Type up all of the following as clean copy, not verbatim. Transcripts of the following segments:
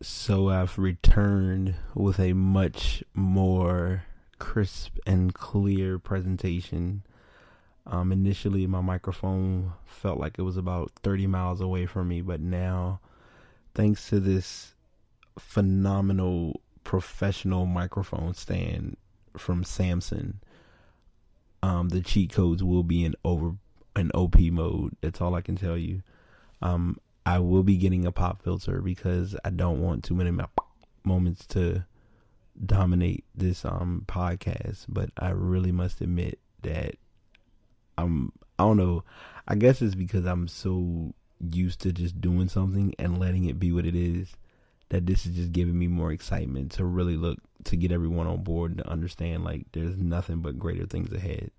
So I've returned with a much more crisp and clear presentation. Initially, my microphone felt like it was about 30 miles away from me, but now, thanks to this phenomenal professional microphone stand from Samson, the cheat codes will be in OP mode. That's all I can tell you. I will be getting a pop filter because I don't want too many moments to dominate this podcast. But I really must admit that I don't know. I guess it's because I'm so used to just doing something and letting it be what it is that this is just giving me more excitement to really look to get everyone on board and to understand like there's nothing but greater things ahead.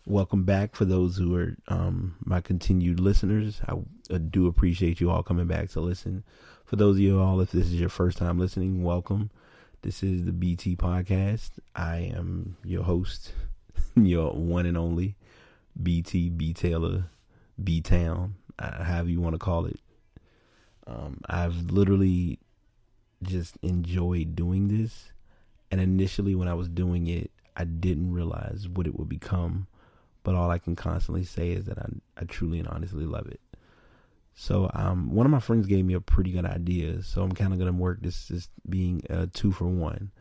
Welcome back for those who are my continued listeners. I do appreciate you all coming back to listen. For those of you all, if this is your first time listening, welcome. This is the BT Podcast. I am your host, your one and only BT, B Taylor, B Town, however you want to call it. I've literally just enjoyed doing this. And initially when I was doing it, I didn't realize what it would become. But all I can constantly say is that I truly and honestly love it. So one of my friends gave me a pretty good idea. So I'm kind of going to work this as being a 2-for-1.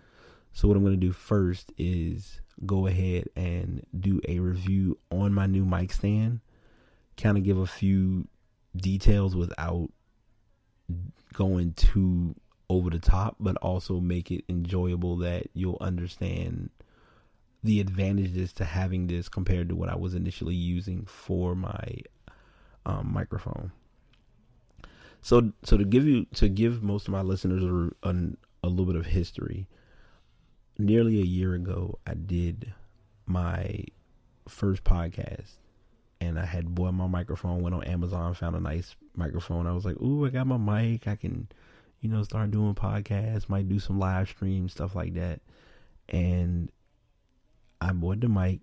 So what I'm going to do first is go ahead and do a review on my new mic stand. Kind of give a few details without going too over the top, but also make it enjoyable that you'll understand the advantages to having this compared to what I was initially using for my microphone. So to give most of my listeners a little bit of history, nearly a year ago, I did my first podcast, and I had bought my microphone, went on Amazon, found a nice microphone. I was like, ooh, I got my mic. I can, start doing podcasts, might do some live streams, stuff like that. And I bought the mic,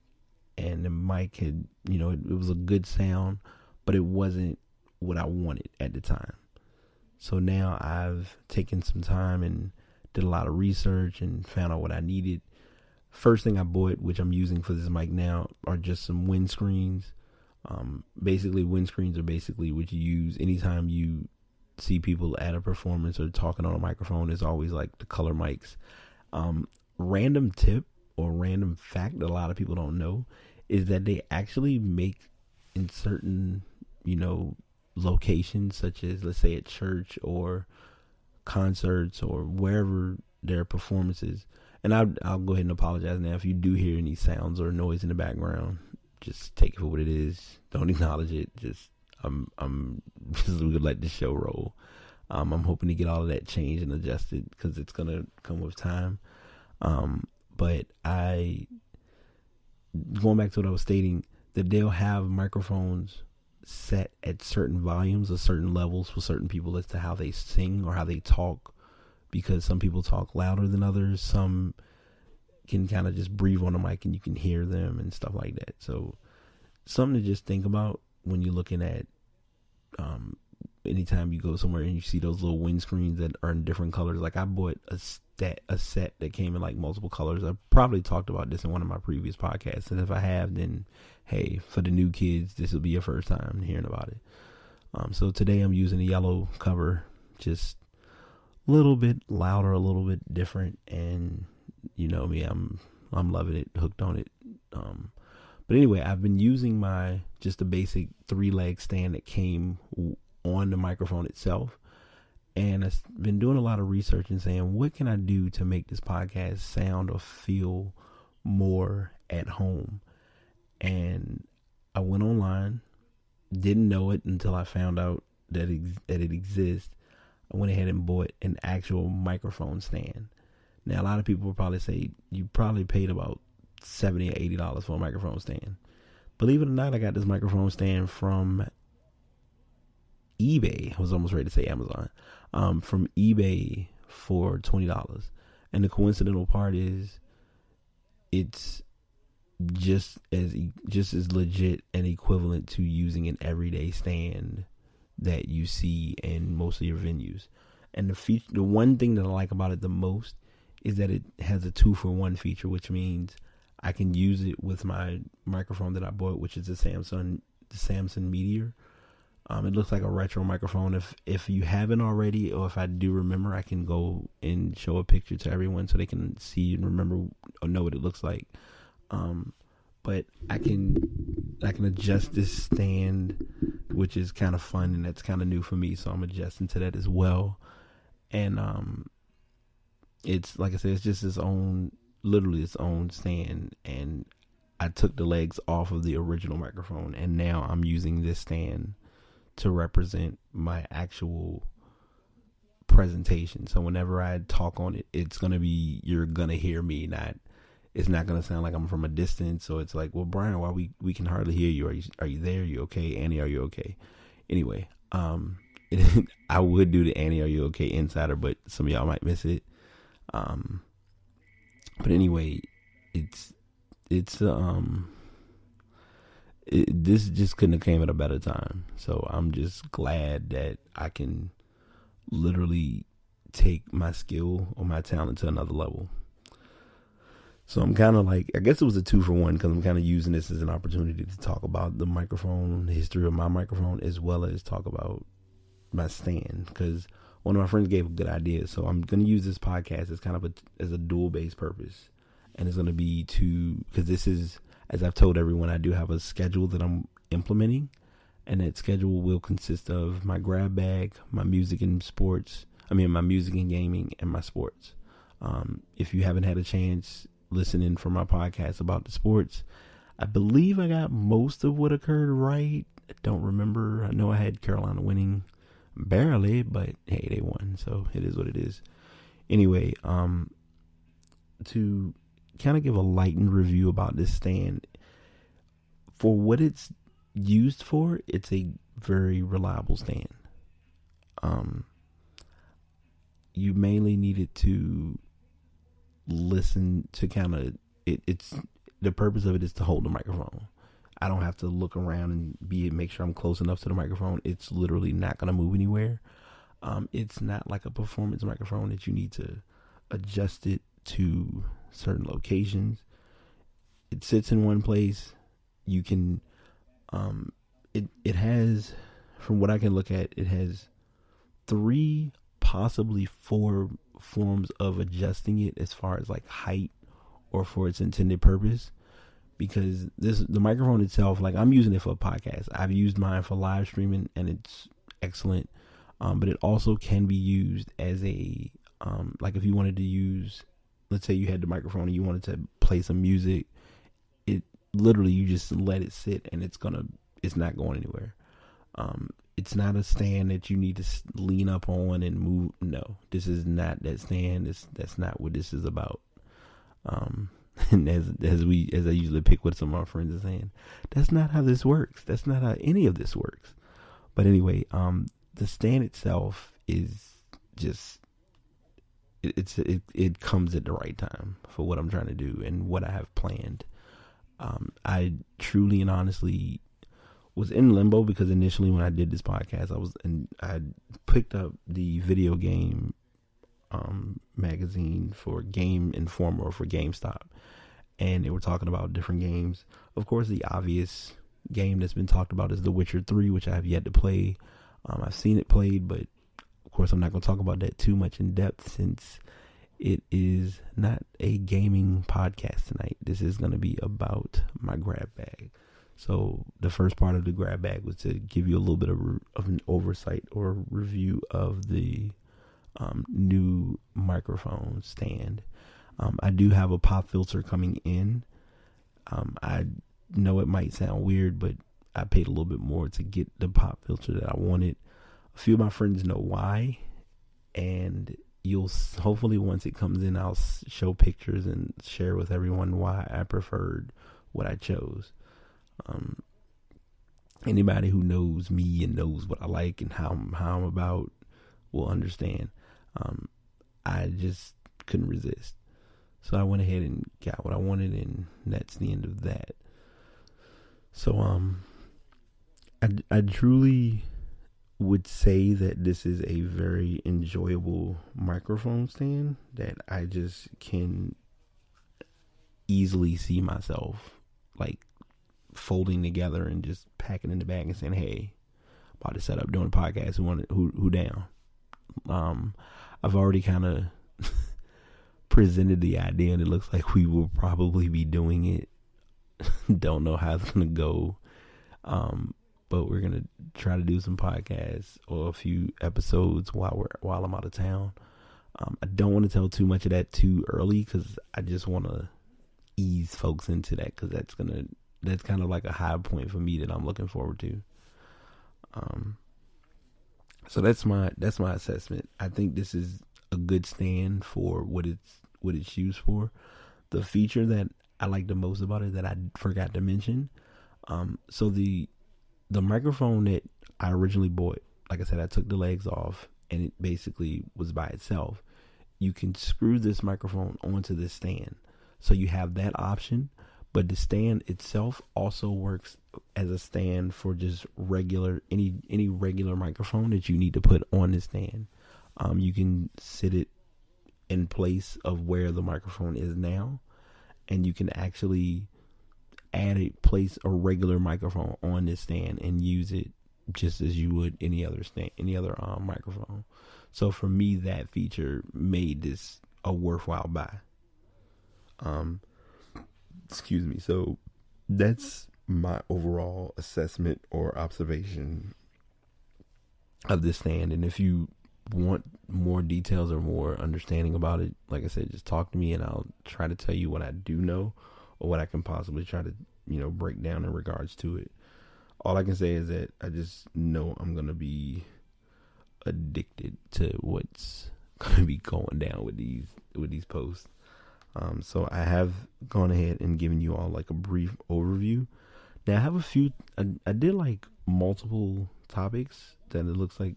and the mic had, it was a good sound, but it wasn't what I wanted at the time. So now I've taken some time and did a lot of research and found out what I needed. First thing I bought, which I'm using for this mic now, are just some windscreens. Basically, windscreens are basically what you use anytime you see people at a performance or talking on a microphone. Is always like the color mics. Random tip or random fact that a lot of people don't know is that they actually make in certain, locations, such as let's say at church or concerts or wherever there are performances. And I'll go ahead and apologize now if you do hear any sounds or noise in the background. Just take it for what it is. Don't acknowledge it. Just I'm just gonna let the show roll. I'm hoping to get all of that changed and adjusted because it's gonna come with time. But going back to what I was stating, that they'll have microphones set at certain volumes or certain levels for certain people as to how they sing or how they talk, because some people talk louder than others. Some can kind of just breathe on the mic and you can hear them and stuff like that. So something to just think about when you're looking at anytime you go somewhere and you see those little windscreens that are in different colors. Like I bought a set that came in like multiple colors. I probably talked about this in one of my previous podcasts, and if I have, then hey, for the new kids, this will be your first time hearing about it. So today I'm using a yellow cover, just a little bit louder, a little bit different, and you know me, I'm loving it, hooked on it. But anyway, I've been using just a basic 3-leg stand that came on the microphone itself. And I've been doing a lot of research and saying, what can I do to make this podcast sound or feel more at home? And I went online, didn't know it until I found out that it exists. I went ahead and bought an actual microphone stand. Now, a lot of people will probably say you probably paid about $70 or $80 for a microphone stand. Believe it or not, I got this microphone stand from eBay. I was almost ready to say Amazon. From eBay for $20. And the coincidental part is it's just as legit and equivalent to using an everyday stand that you see in most of your venues. And the one thing that I like about it the most is that it has a 2-for-1 feature, which means I can use it with my microphone that I bought, which is the Samson Meteor. It looks like a retro microphone. If you haven't already, or if I do remember, I can go and show a picture to everyone so they can see and remember or know what it looks like. But I can adjust this stand, which is kind of fun, and that's kind of new for me. So I'm adjusting to that as well. And it's like I said, it's just literally its own stand. And I took the legs off of the original microphone, and now I'm using this stand to represent my actual presentation. So whenever I talk on it, you're gonna hear me, it's not gonna sound like I'm from a distance. So it's like, well, Brian, why we can hardly hear you? Are you there? Are you okay? Annie, are you okay? Anyway, I would do the Annie, are you okay insider, but some of y'all might miss it. But anyway, this just couldn't have came at a better time. So I'm just glad that I can literally take my skill or my talent to another level. So I'm kind of like, I guess it was a 2-for-1 because I'm kind of using this as an opportunity to talk about the microphone, the history of my microphone, as well as talk about my stand, because one of my friends gave a good idea. So I'm going to use this podcast as kind of as a dual-based purpose. And it's going to be because this is, as I've told everyone, I do have a schedule that I'm implementing, and that schedule will consist of my grab bag, my music and my music and gaming, and my sports. If you haven't had a chance listening for my podcast about the sports, I believe I got most of what occurred right. I don't remember. I know I had Carolina winning barely, but hey, they won, so it is what it is. Anyway, to kind of give a lightened review about this stand, for what it's used for, it's a very reliable stand. You mainly need it to listen to it's the purpose of it is to hold the microphone. I don't have to look around and make sure I'm close enough to the microphone. It's literally not going to move anywhere. It's not like a performance microphone that you need to adjust it to certain locations. It sits in one place. You can, it has, from what I can look at, it has 3, possibly 4 forms of adjusting it as far as like height or for its intended purpose. Because the microphone itself, like I'm using it for a podcast. I've used mine for live streaming and it's excellent. But it also can be used as a, like if you wanted to use, let's say you had the microphone and you wanted to play some music, it literally, you just let it sit and it's not going anywhere. It's not a stand that you need to lean up on and move. No, this is not that stand. That's not what this is about. And as I usually pick what some of my friends are saying, that's not how this works. That's not how any of this works. But anyway, the stand itself is just, it comes at the right time for what I'm trying to do and what I have planned. I truly and honestly was in limbo because initially when I did this podcast, I picked up the video game magazine for Game Informer or for GameStop, and they were talking about different games. Of course, the obvious game that's been talked about is The Witcher 3, which I have yet to play. I've seen it played, but of course I'm not going to talk about that too much in depth since it is not a gaming podcast tonight. This is going to be about my grab bag. So the first part of the grab bag was to give you a little bit of an oversight or review of the new microphone stand. I do have a pop filter coming in. I know it might sound weird, but I paid a little bit more to get the pop filter that I wanted. A few of my friends know why, and you'll hopefully once it comes in, I'll show pictures and share with everyone why I preferred what I chose. Anybody who knows me and knows what I like and how I'm about will understand. I just couldn't resist. So I went ahead and got what I wanted, and that's the end of that. So, I truly would say that this is a very enjoyable microphone stand that I just can easily see myself like folding together and just packing in the bag and saying, "Hey, about to set up doing a podcast. Who down?" I've already kind of presented the idea, and it looks like we will probably be doing it. Don't know how it's gonna go, but we're gonna try to do some podcasts or a few episodes while I'm out of town. I don't want to tell too much of that too early because I just want to ease folks into that, because that's kind of like a high point for me that I'm looking forward to. So that's my assessment. I think this is a good stand for what it's used for. The feature that I like the most about it that I forgot to mention. So the microphone that I originally bought, like I said, I took the legs off and it basically was by itself. You can screw this microphone onto this stand. So you have that option, but the stand itself also works as a stand for just regular, any regular microphone that you need to put on the stand. You can sit it in place of where the microphone is now, and you can actually place a regular microphone on this stand and use it just as you would any other microphone. So for me, that feature made this a worthwhile buy. Excuse me. So that's my overall assessment or observation of this stand. And if you want more details or more understanding about it, like I said, just talk to me and I'll try to tell you what I do know or what I can possibly try to, break down in regards to it. All I can say is that I just know I'm going to be addicted to what's going to be going down with these posts. So I have gone ahead and given you all like a brief overview. Now I have a few, I did like multiple topics that it looks like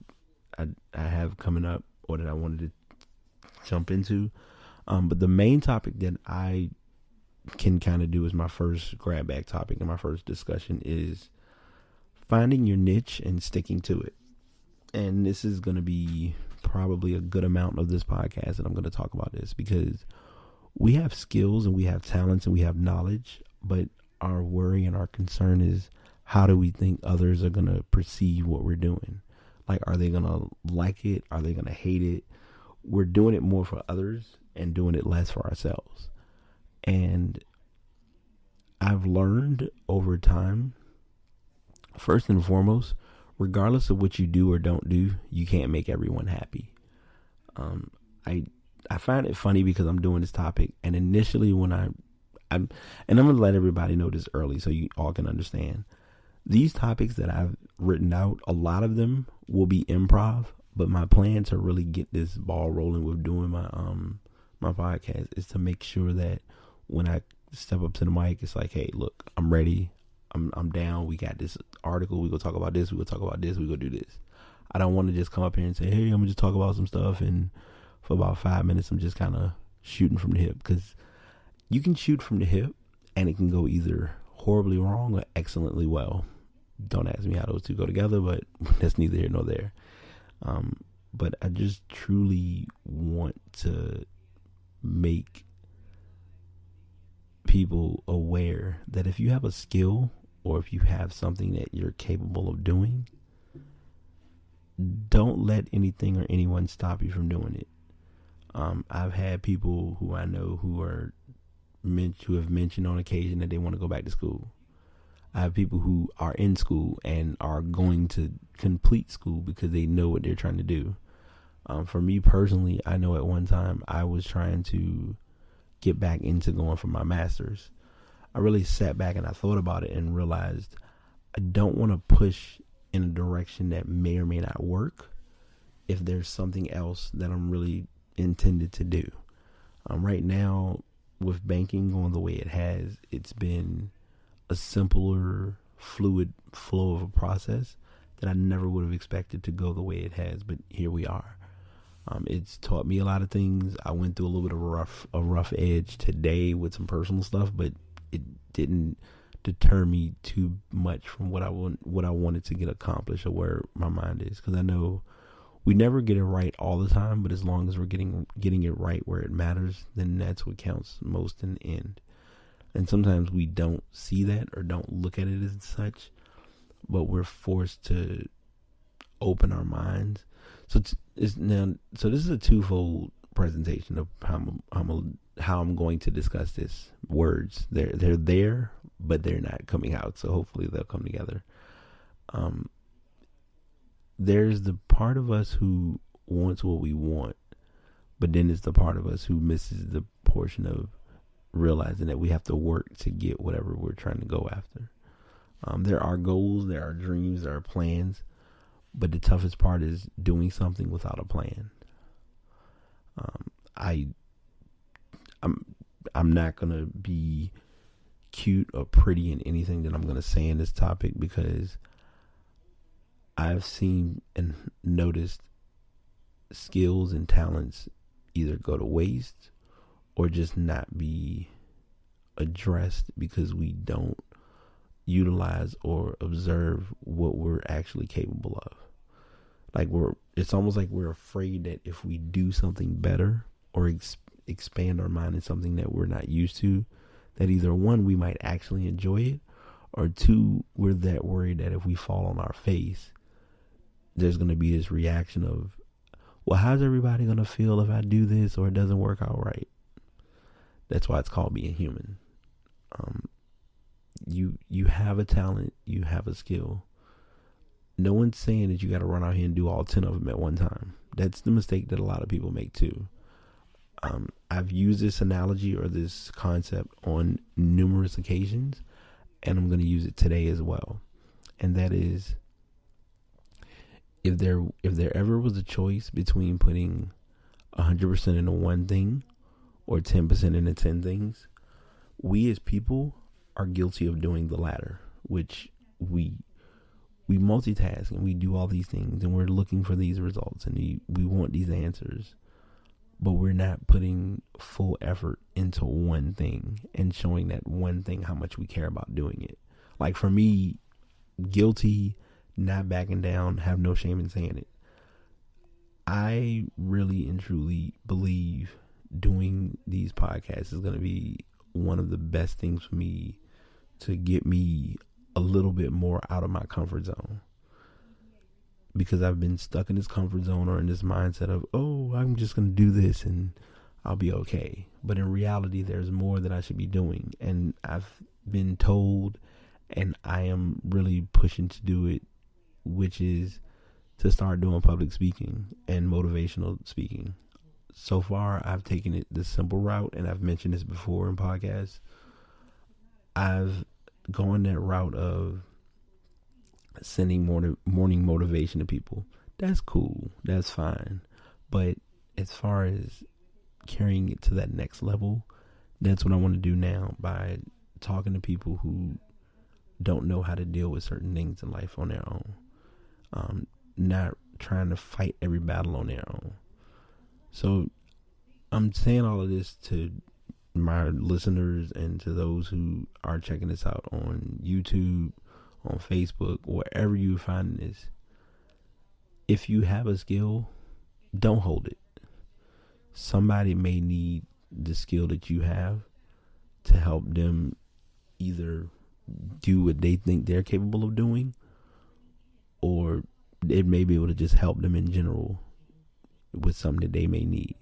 I have coming up or that I wanted to jump into. But the main topic that I can kind of do as my first grab bag topic and my first discussion is finding your niche and sticking to it. And this is going to be probably a good amount of this podcast that I'm going to talk about this, because we have skills and we have talents and we have knowledge, but our worry and our concern is, how do we think others are going to perceive what we're doing? Like, are they going to like it? Are they going to hate it? We're doing it more for others and doing it less for ourselves. And I've learned over time, first and foremost, regardless of what you do or don't do, you can't make everyone happy. I find it funny because I'm doing this topic, and initially when I'm going to let everybody know this early so you all can understand. These topics that I've written out, a lot of them will be improv, but my plan to really get this ball rolling with doing my my podcast is to make sure that when I step up to the mic, it's like, hey, look, I'm ready. I'm down. We got this article. We go talk about this. We go talk about this. We go do this. I don't want to just come up here and say, hey, I'm gonna just talk about some stuff, and for about 5 minutes, I'm just kind of shooting from the hip, because you can shoot from the hip and it can go either horribly wrong or excellently well. Don't ask me how those two go together, but that's neither here nor there. But I just truly want to make people aware that if you have a skill or if you have something that you're capable of doing, don't let anything or anyone stop you from doing it. I've had people who I know who have mentioned on occasion that they want to go back to school. I have people who are in school and are going to complete school because they know what they're trying to do. For me personally, I know at one time I was trying to get back into going for my master's. I really sat back and I thought about it and realized I don't want to push in a direction that may or may not work if there's something else that I'm really intended to do. Right now, with banking going the way it has, it's been a simpler, fluid flow of a process that I never would have expected to go the way it has, but here we are. It's taught me a lot of things. I went through a little bit of a rough edge today with some personal stuff, but it didn't deter me too much from what I wanted to get accomplished or where my mind is, because I know we never get it right all the time, but as long as we're getting it right where it matters, then that's what counts most in the end. And sometimes we don't see that or don't look at it as such, but we're forced to open our minds. So this is a twofold presentation of how I'm going to discuss this. Words, they're there, but they're not coming out. So hopefully they'll come together. There's the part of us who wants what we want, but then it's the part of us who misses the portion of realizing that we have to work to get whatever we're trying to go after. There are goals, there are dreams, there are plans, but the toughest part is doing something without a plan. I'm not gonna be cute or pretty in anything that I'm gonna say in this topic, because I've seen and noticed skills and talents either go to waste or just not be addressed because we don't utilize or observe what we're actually capable of. It's almost like we're afraid that if we do something better or expand our mind in something that we're not used to, that either one, we might actually enjoy it, or two, we're that worried that if we fall on our face, there's going to be this reaction of, well, how's everybody going to feel if I do this or it doesn't work out right? That's why it's called being human. You have a talent, you have a skill. No one's saying that you got to run out here and do all 10 of them at one time. That's the mistake that a lot of people make too. I've used this analogy or this concept on numerous occasions, and I'm going to use it today as well. And that is, if there ever was a choice between putting 100% into one thing or 10% into 10 things, we as people are guilty of doing the latter, which we multitask and we do all these things and we're looking for these results and we want these answers, but we're not putting full effort into one thing and showing that one thing how much we care about doing it. Like for me, guilty, not backing down, have no shame in saying it. I really and truly believe doing these podcasts is going to be one of the best things for me to get me a little bit more out of my comfort zone, because I've been stuck in this comfort zone or in this mindset of, oh, I'm just going to do this and I'll be okay. But in reality, there's more that I should be doing. And I've been told, and I am really pushing to do it, which is to start doing public speaking and motivational speaking. So far, I've taken it the simple route, and I've mentioned this before in podcasts. I've gone that route of sending morning motivation to people. That's cool. That's fine. But as far as carrying it to that next level, that's what I want to do now by talking to people who don't know how to deal with certain things in life on their own. Not trying to fight every battle on their own. So I'm saying all of this to my listeners and to those who are checking this out on YouTube, on Facebook, wherever you find this. If you have a skill, don't hold it. Somebody may need the skill that you have to help them either do what they think they're capable of doing, or it may be able to just help them in general with something that they may need.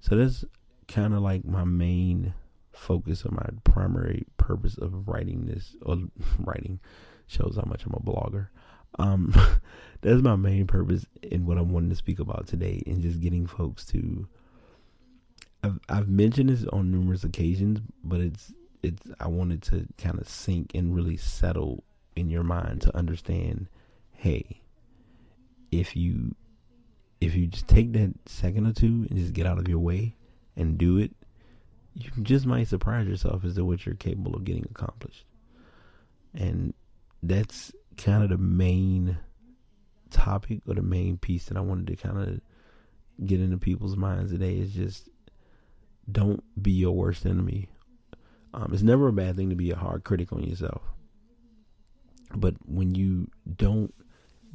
So that's kind of like my main focus or my primary purpose of writing this, or writing shows how much I'm a blogger. That's my main purpose in what I'm wanting to speak about today, and just getting folks to, I've mentioned this on numerous occasions, but it's I wanted to kind of sink and really settle in your mind to understand, hey, if you just take that second or two and just get out of your way and do it, you just might surprise yourself as to what you're capable of getting accomplished. And that's kind of the main topic, or the main piece that I wanted to kind of get into people's minds today, is just don't be your worst enemy. It's never a bad thing to be a hard critic on yourself. But when you don't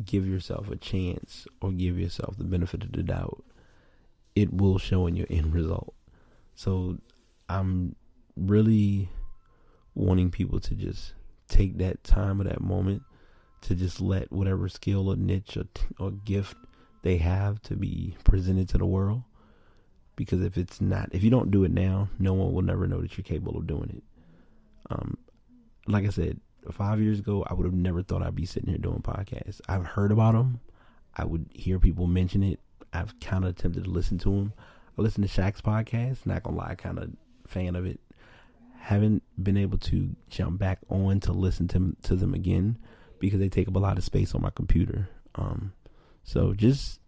give yourself a chance or give yourself the benefit of the doubt, it will show in your end result. So I'm really wanting people to just take that time or that moment to just let whatever skill or niche or gift they have to be presented to the world. Because if you don't do it now, no one will never know that you're capable of doing it. Like I said, 5 years ago, I would have never thought I'd be sitting here doing podcasts. I've heard about them. I would hear people mention it. I've kind of attempted to listen to them. I listen to Shaq's podcast. Not gonna lie, kind of fan of it. Haven't been able to jump back on to listen to them again because they take up a lot of space on my computer. So just,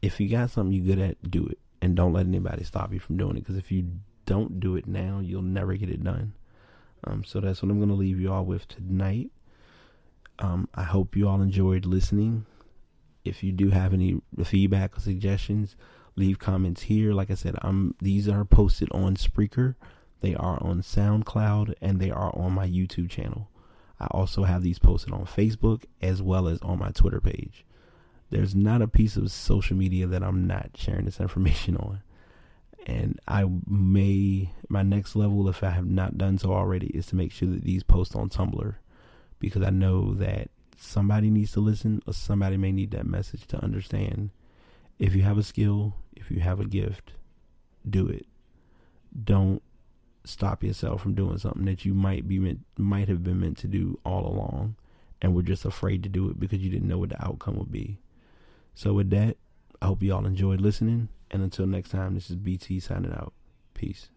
if you got something you're good at, do it. And don't let anybody stop you from doing it. Because if you don't do it now, you'll never get it done. So that's what I'm going to leave you all with tonight. I hope you all enjoyed listening. If you do have any feedback or suggestions, leave comments here. Like I said, these are posted on Spreaker. They are on SoundCloud, and they are on my YouTube channel. I also have these posted on Facebook as well as on my Twitter page. There's not a piece of social media that I'm not sharing this information on. And my next level, if I have not done so already, is to make sure that these post on Tumblr, because I know that somebody needs to listen, or somebody may need that message to understand. If you have a skill, if you have a gift, do it. Don't stop yourself from doing something that you might have been meant to do all along, and were just afraid to do it because you didn't know what the outcome would be. So with that, I hope you all enjoyed listening. And until next time, this is BT signing out. Peace.